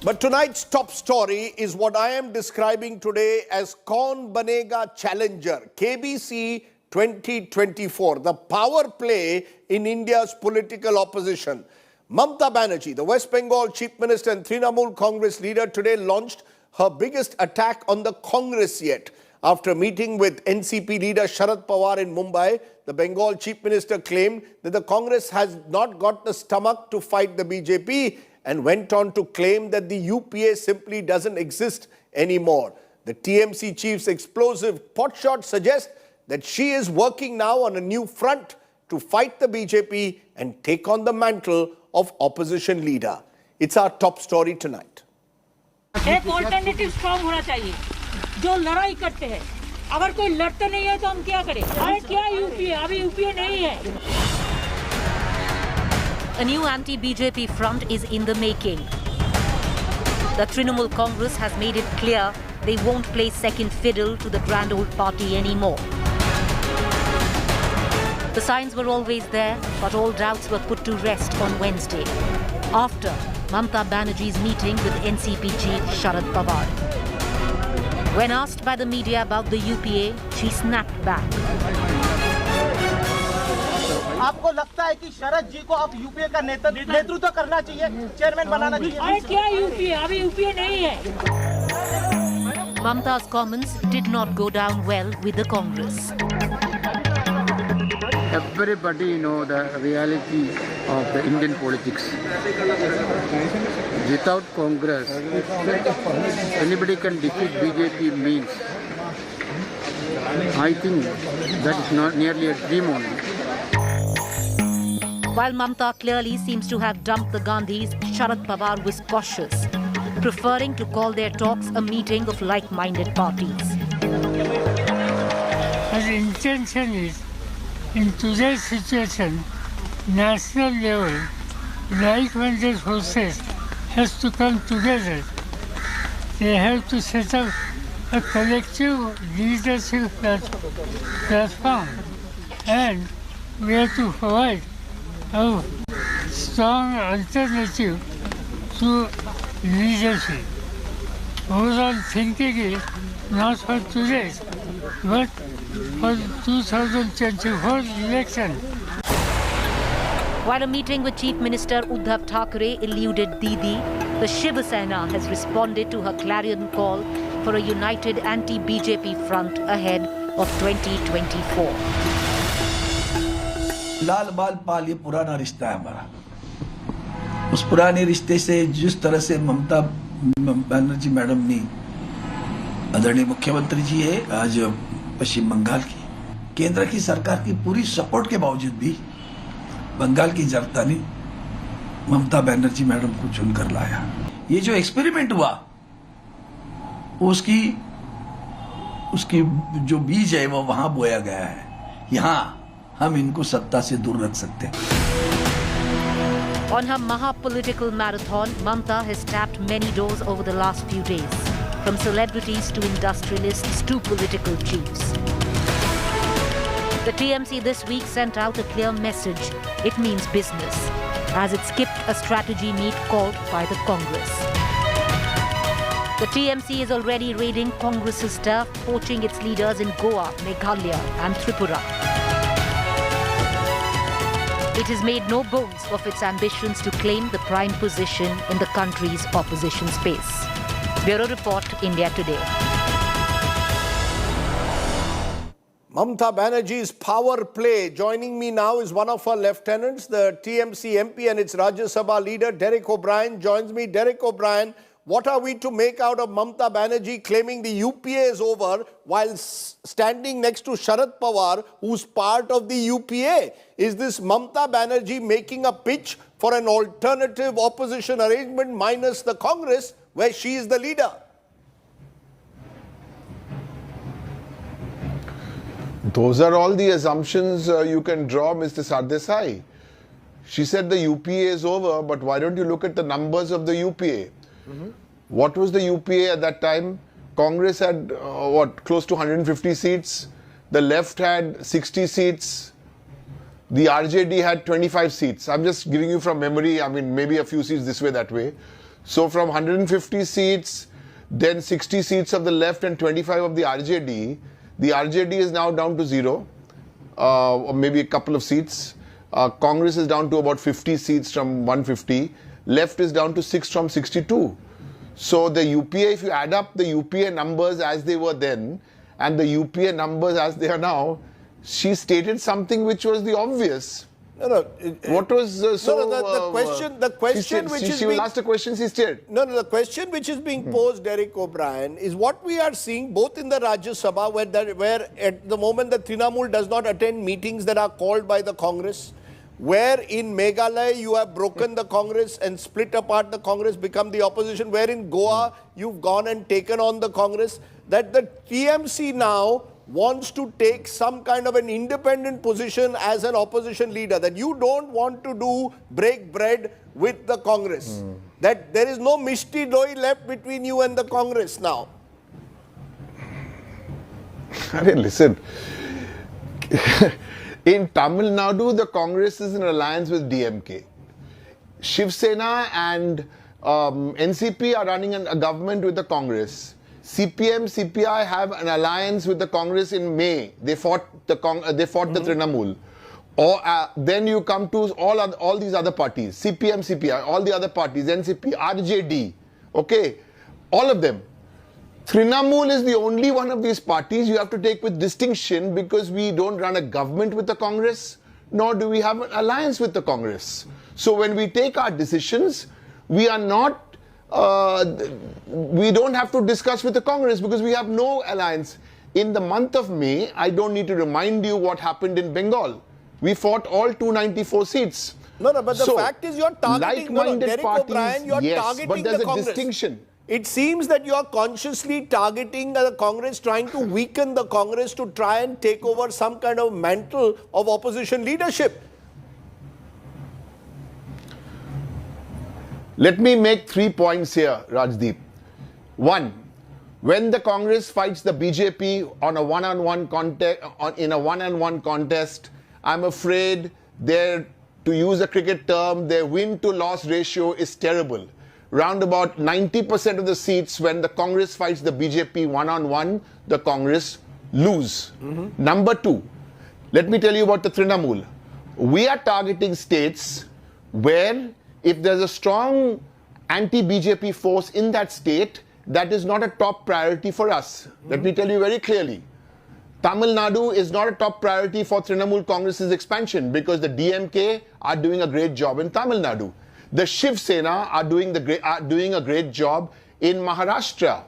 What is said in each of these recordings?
But tonight's top story is what I am describing today as Kaun Banega Challenger, KBC 2024, the power play in India's political opposition. Mamata Banerjee, the West Bengal Chief Minister and Trinamool Congress leader, today launched her biggest attack on the Congress yet. After meeting with NCP leader Sharad Pawar in Mumbai, the Bengal Chief Minister claimed that the Congress has not got the stomach to fight the BJP and went on to claim that the UPA simply doesn't exist anymore. The TMC chief's explosive potshot suggests that she is working now on a new front to fight the BJP and take on the mantle of opposition leader. It's our top story tonight. एक alternative strong होना चाहिए जो लड़ाई करते हैं. अगर कोई लड़ते नहीं है तो हम क्या करें? अरे क्या यूपीए? अभी यूपीए नहीं है. A new anti-BJP front is in the making. The Trinamool Congress has made it clear they won't play second fiddle to the grand old party anymore. The signs were always there, but all doubts were put to rest on Wednesday, after Mamata Banerjee's meeting with NCP chief Sharad Pawar. When asked by the media about the UPA, she snapped back. आपको लगता है कि शरद जी को अब UPA का नेतृत्व करना चाहिए, चेयरमैन बनाना चाहिए? अरे क्या यूपीए? अभी यूपीए नहीं है. Mamata's comments did not go down well with the Congress. Everybody know the reality of the Indian politics. Without Congress, anybody can defeat BJP means. I think that is not nearly a dream only. While Mamata clearly seems to have dumped the Gandhis, Sharad Pawar was cautious, preferring to call their talks a meeting of like-minded parties. Her intention is, in today's situation, national level, like-minded forces has to come together. They have to set up a collective leadership platform, and we have to provide a strong alternative to leadership. Overall thinking is not for today, but for 2024 election. While a meeting with Chief Minister Uddhav Thackeray eluded Didi, the Shiv Sena has responded to her clarion call for a united anti-BJP front ahead of 2024. लाल बाल पाल ये पुराना रिश्ता है हमारा. उस पुराने रिश्ते से जिस तरह से ममता बनर्जी मैडम ने, आदरणीय मुख्यमंत्री जी है आज पश्चिम बंगाल की, केंद्र की सरकार की पूरी सपोर्ट के बावजूद भी बंगाल की जनता ने ममता बनर्जी मैडम को चुनकर लाया. ये जो एक्सपेरिमेंट हुआ उसकी जो बीज है वो वहां बोया गया है. यहाँ हम इनको सत्ता से दूर रख सकते हैं. On her Maha-political marathon, Mamata has tapped many doors over the last few days, from celebrities to industrialists to political chiefs. The TMC this week sent out a clear message. It means business, as it skipped a strategy meet called by the Congress. The TMC is already raiding Congress's turf, poaching its leaders in Goa, Meghalaya and Tripura. It has made no bones of its ambitions to claim the prime position in the country's opposition space. Bureau Report, India Today. Mamata Banerjee's power play. Joining me now is one of her lieutenants, the TMC MP and its Rajya Sabha leader, Derek O'Brien, joins me. Derek O'Brien, what are we to make out of Mamata Banerjee claiming the UPA is over while standing next to Sharad Pawar, who's part of the UPA? Is this Mamata Banerjee making a pitch for an alternative opposition arrangement minus the Congress, where she is the leader? Those are all the assumptions you can draw, Mr. Sardesai. She said the UPA is over, but why don't you look at the numbers of the UPA? What was the UPA at that time? Congress had, close to 150 seats. The left had 60 seats. The RJD had 25 seats. I'm just giving you from memory, I mean, maybe a few seats this way, that way. So from 150 seats, then 60 seats of the left and 25 of the RJD is now down to 0, or maybe a couple of seats. Congress is down to about 50 seats from 150. Left is down to 6 from 62. So the UPA, if you add up the UPA numbers as they were then and the UPA numbers as they are now, she stated something which was the obvious. What was the question which is she will ask the question she stated. The question which is being posed, Derek O'Brien, is what we are seeing both in the Rajya Sabha, where at the moment the Trinamool does not attend meetings that are called by the Congress, where in Meghalaya you have broken the Congress and split apart the Congress, become the opposition, where in Goa you've gone and taken on the Congress, that the TMC now wants to take some kind of an independent position as an opposition leader, that you don't want to break bread with the Congress, that there is no mishti doi left between you and the Congress now. Listen, in Tamil Nadu, the Congress is in alliance with DMK. Shiv Sena and NCP are running a government with the Congress. CPM, CPI have an alliance with the Congress in May. They fought the Trinamool. Or then you come to all these other parties, CPM, CPI, all the other parties, NCP, RJD, okay, all of them. Trinamool is the only one of these parties you have to take with distinction, because we don't run a government with the Congress, nor do we have an alliance with the Congress. So when we take our decisions, we are not we don't have to discuss with the Congress because we have no alliance. In the month of May, I don't need to remind you what happened in Bengal. We fought all 294 seats. But the fact is you're targeting like-minded parties, O'Brien, you're targeting but there's the Congress. Distinction. It seems that you are consciously targeting the Congress, trying to weaken the Congress to try and take over some kind of mantle of opposition leadership. Let me make 3 points here, Rajdeep. One, when the Congress fights the BJP on a one-on-one contest, I'm afraid to use a cricket term, their win-to-loss ratio is terrible. Round about 90% of the seats, when the Congress fights the BJP one-on-one, the Congress lose. Number two, let me tell you about the Trinamool. We are targeting states where if there's a strong anti-BJP force in that state, that is not a top priority for us. Let me tell you very clearly. Tamil Nadu is not a top priority for Trinamool Congress's expansion because the DMK are doing a great job in Tamil Nadu. The Shiv Sena are doing a great job in Maharashtra.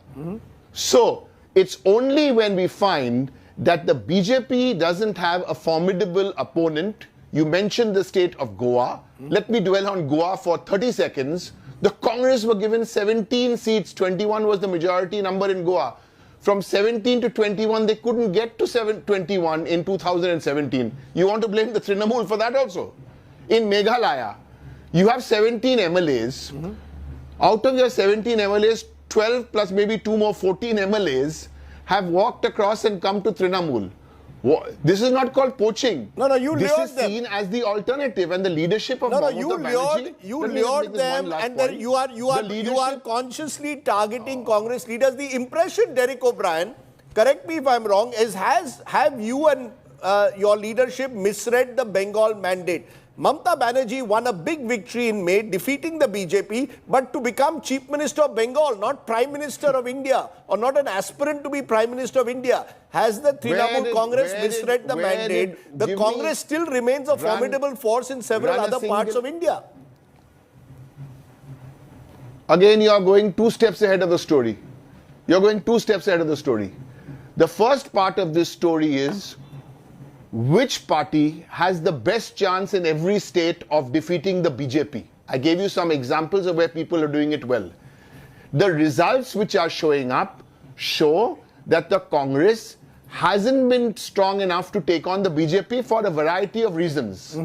So it's only when we find that the BJP doesn't have a formidable opponent. You mentioned the state of Goa. Let me dwell on Goa for 30 seconds. The Congress were given 17 seats. 21 was the majority number in Goa. From 17 to 21, they couldn't get to 21 in 2017. You want to blame the Trinamool for that also? In Meghalaya, you have 17 MLAs. Out of your 17 MLAs, 12 plus maybe 2 more, 14 MLAs have walked across and come to Trinamool. This is not called poaching. This is seen as the alternative, and the leadership of Mamata Banerjee. You lured them, and then you are consciously targeting Congress leaders. The impression, Derek O'Brien, correct me if I'm wrong, is have you and your leadership misread the Bengal mandate? Mamata Banerjee won a big victory in May, defeating the BJP, but to become Chief Minister of Bengal, not Prime Minister of India, or not an aspirant to be Prime Minister of India. Has the Trinamool Congress misread the mandate? The Congress still remains a formidable force in several other parts of India. Again, you are going 2 steps ahead of the story. You're going 2 steps ahead of the story. The first part of this story is, which party has the best chance in every state of defeating the BJP? I gave you some examples of where people are doing it well. The results which are showing up show that the Congress hasn't been strong enough to take on the BJP for a variety of reasons.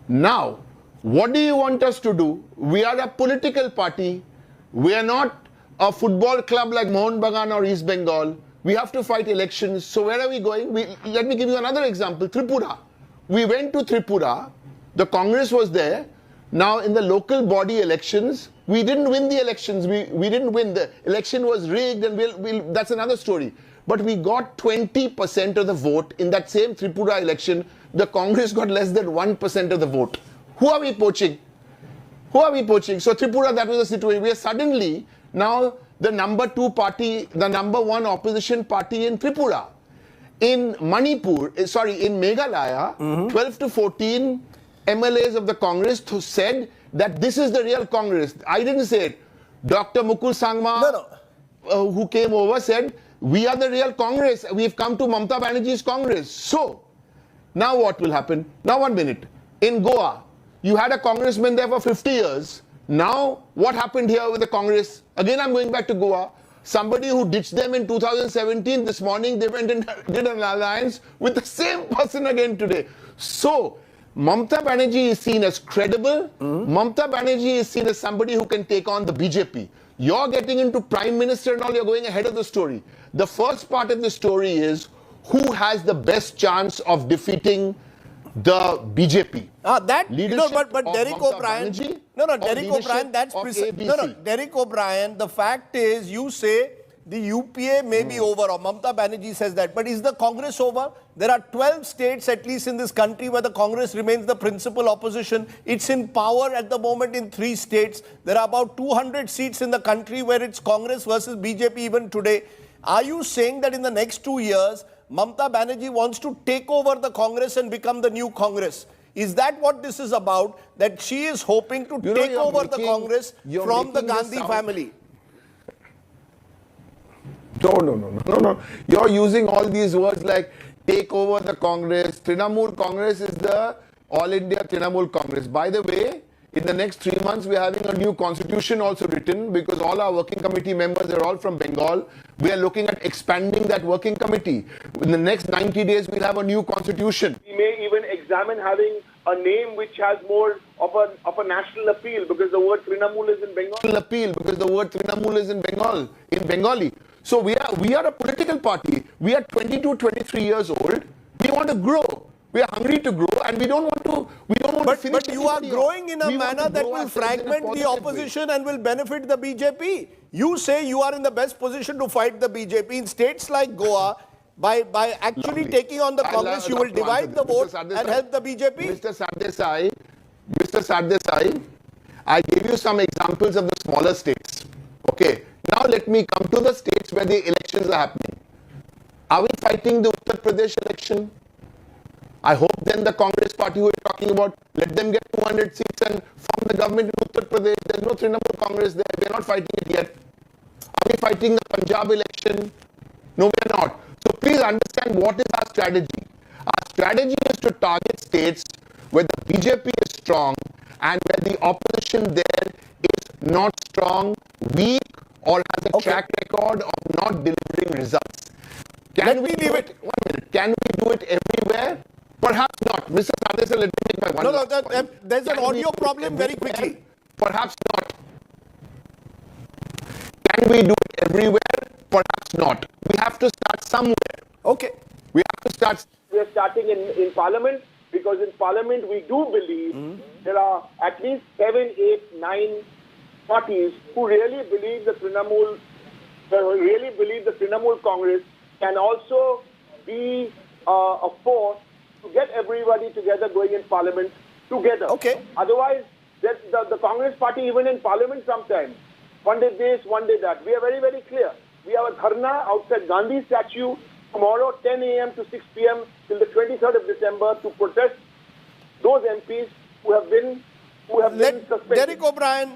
Now, what do you want us to do? We are a political party. We are not a football club like Mohun Bagan or East Bengal. We have to fight elections. So where are we going? Let me give you another example. Tripura. We went to Tripura. The Congress was there. Now, in the local body elections, we didn't win the elections. We didn't win. The election was rigged, and that's another story. But we got 20% of the vote in that same Tripura election. The Congress got less than 1% of the vote. Who are we poaching? Who are we poaching? So Tripura, that was the situation. We are suddenly now the number 2 party, the number 1 opposition party in Tripura. In Manipur, in Meghalaya, 12 to 14 MLAs of the Congress said that this is the real Congress. I didn't say it. Dr. Mukul Sangma, who came over, said, we are the real Congress. We've come to Mamata Banerjee's Congress. So, now what will happen? Now 1 minute. In Goa, you had a congressman there for 50 years. Now, what happened here with the Congress? Again, I'm going back to Goa. Somebody who ditched them in 2017, this morning they went and did an alliance with the same person again today. So, Mamata Banerjee is seen as credible. Mamata Banerjee is seen as somebody who can take on the BJP. You're getting into Prime Minister and all, you're going ahead of the story. The first part of the story is who has the best chance of defeating the BJP. But Leadership Derek of Mamata O'Brien, Banerjee Derek O'Brien, that's Derek O'Brien, the fact is, you say the UPA may be over, or Mamata Banerjee says that, but is the Congress over? There are 12 states, at least in this country, where the Congress remains the principal opposition. It's in power at the moment in 3 states. There are about 200 seats in the country where it's Congress versus BJP even today. Are you saying that in the next 2 years, Mamata Banerjee wants to take over the Congress and become the new Congress? Is that what this is about? That she is hoping to take over the Congress from the Gandhi family? No. You're using all these words like take over the Congress. Trinamool Congress is the All India Trinamool Congress. By the way, in the next 3 months, we're having a new constitution also written because all our working committee members are all from Bengal. We are looking at expanding that working committee. In the next 90 days, we'll have a new constitution. We may even examine having a name which has more of a national appeal because the word Trinamool is in Bengal. In Bengali. So we are a political party. We are 22, 23 years old. We want to grow. We are hungry to grow, and we don't want to finish. But you are growing in a manner that will fragment the opposition and will benefit the BJP. You say you are in the best position to fight the BJP. In states like Goa, by actually taking on the Congress, you will divide the vote and help the BJP. Mr. Sardesai, I gave you some examples of the smaller states. Okay. Now let me come to the states where the elections are happening. Are we fighting the Uttar Pradesh election? I hope then the Congress party who we're talking about, let them get 200 seats and form the government in Uttar Pradesh. There's no Trinamool Congress there. We're not fighting it yet. Are we fighting the Punjab election? No, we're not. So please understand what is our strategy. Our strategy is to target states where the BJP is strong and where the opposition there is not strong, weak, or has a track record of not delivering results. Can we do it? 1 minute. Can we do it everywhere? Perhaps not. Mr. Sardesai, let me make my one last point. There's an audio problem very quickly. Perhaps not. Can we do it everywhere? Perhaps not. We have to start somewhere. Okay. We have to start. We are starting in Parliament because in Parliament we do believe there are at least 7, 8, 9 parties who really believe the Trinamool Congress can also be a force to get everybody together going in Parliament together. Okay. Otherwise, the Congress party, even in Parliament sometimes, one day this, one day that. We are very, very clear. We have a dharna outside Gandhi statue tomorrow 10 a.m. to 6 p.m. till the 23rd of December to protest those MPs who have been suspended. Derek O'Brien,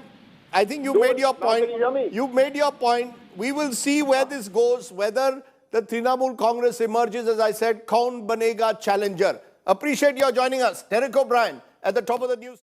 I think you made your point. Can you hear me? You've made your point. We will see where this goes, whether the Trinamool Congress emerges, as I said, kaun banega challenger. Appreciate your joining us. Derek O'Brien at the top of the news.